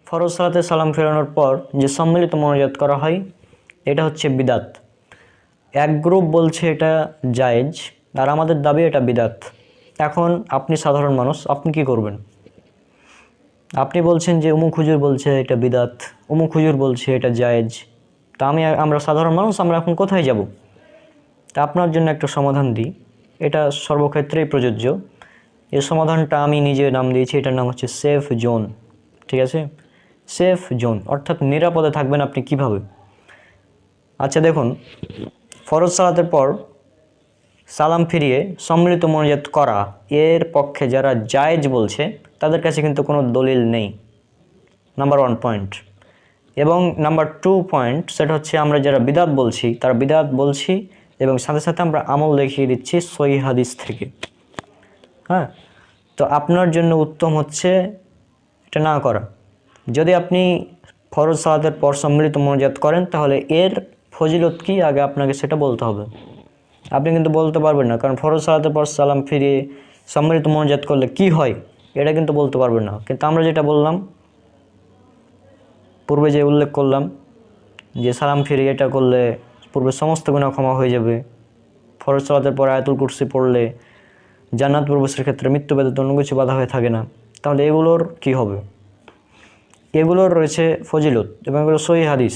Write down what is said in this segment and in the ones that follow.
ফরজ সালাতে সালাম ফেরানোর পর যে সম্মিলিত মোনাজাত করা হয় এটা হচ্ছে বিদাত। এক গ্রুপ বলছে এটা জায়েজ, আর আমাদের দাবি এটা বিদাত। এখন আপনি সাধারণ মানুষ, আপনি কি করবেন? আপনি বলছেন যে অমুক হুজুর বলছে এটা বিদাত, অমুক হুজুর বলছে এটা জায়েজ। তা আমরা সাধারণ মানুষ, আমরা এখন কোথায় যাব? তা আপনার জন্য একটা সমাধান দিই, এটা সর্বক্ষেত্রেই প্রযোজ্য। এই সমাধানটা আমি নিজে নাম দিয়েছি, এটার নাম হচ্ছে সেফ জোন। ঠিক আছে, সেফ জোন অর্থাৎ নিরাপদে থাকবেন আপনি কিভাবে। আচ্ছা দেখুন, ফরজ সালাতের পর সালাম ফিরিয়ে সম্মিলিত মোনাজাত করা এর পক্ষে যারা জায়েজ বলছে তাদের কাছে কিন্তু কোনো দলিল নেই, নাম্বার 1 পয়েন্ট। এবং নাম্বার 2 পয়েন্ট, সেটা হচ্ছে আমরা যারা বিদাত বলছি তারা বিদাত বলছি এবং সাথে সাথে আমরা আমল দেখিয়ে দিচ্ছি সহিহ হাদিস থেকে। হ্যাঁ, তো আপনার জন্য উত্তম হচ্ছে এটা না করা। যদি আপনি ফরজ সালাতের পর সম্মিলিত মোনাজাত করেন তাহলে এর ফজিলত কি আগে আপনাকে সেটা বলতে হবে। আপনি কিন্তু বলতে পারবেন না, কারণ ফরজ সালাতের পর সালাম ফিরিয়ে সম্মিলিত মোনাজাত করলে কি হয় এটা কিন্তু বলতে পারবেন না। কিন্তু আমরা যেটা বললাম, পূর্বে যে উল্লেখ করলাম যে সালাম ফিরিয়ে এটা করলে পূর্বে সমস্ত গুনাহ ক্ষমা হয়ে যাবে, ফরজ সালাতের পর আয়াতুল কুরসি পড়লে জান্নাত প্রবেশের ক্ষেত্রে মৃত্যু ব্যতীত অন্য কিছু বাধা হয়ে থাকে না, তাহলে এগুলোর কি হবে? এগুলোর রয়েছে ফজিলত এবং এগুলো সহিহ হাদিস।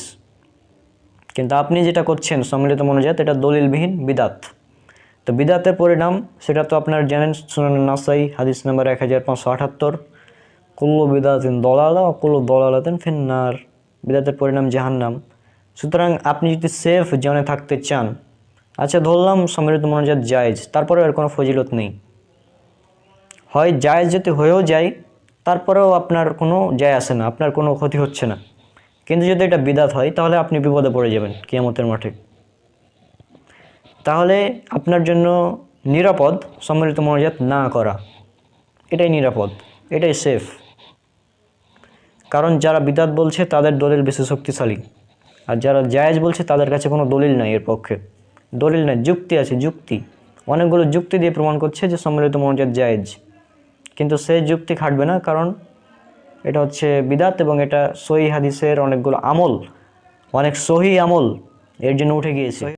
কিন্তু আপনি যেটা করছেন সম্মিলিত মোনাজাত, এটা দলিলবিহীন বিদাত। তো বিদাতের পরিণাম সেটা তো আপনার জানেন, সুনান নাসাই হাদিস নাম্বার 1578, কুল্লু বিদাতিন দলালা ও কুল্লু দলালাতিন ফিন্নার। বিদাতের পরিণাম জাহান্নাম। সুতরাং আপনি যদি সেফ জোনে থাকতে চান, আচ্ছা ধরলাম সম্মিলিত মোনাজাত জায়েজ, তারপরে এর কোনো ফজিলত নেই, হয় জায়েজ যদি হয়েও যায় তারপরেও আপনার কোনো যায় আসে না, আপনার কোনো ক্ষতি হচ্ছে না। কিন্তু যদি এটা বিদাত হয় তাহলে আপনি বিপদে পড়ে যাবেন কিয়ামতের মাঠে। তাহলে আপনার জন্য নিরাপদ সম্মিলিত মোনাজাত না করা, এটাই নিরাপদ, এটাই সেফ। কারণ যারা বিদাত বলছে তাদের দলিল বেশি শক্তিশালী, আর যারা জায়েজ বলছে তাদের কাছে কোনো দলিল নাই এর পক্ষে। দলিল নাই, যুক্তি আছে, যুক্তি অনেকগুলো যুক্তি দিয়ে প্রমাণ করছে যে সম্মিলিত মোনাজাত জায়েজ, কিন্তু সেই যুক্তি খাটবে না, কারণ এটা হচ্ছে বিদাত এবং এটা সহিহ হাদিসের অনেকগুলো আমল, অনেক সহিহ আমল এর জন্য উঠে গিয়েছে।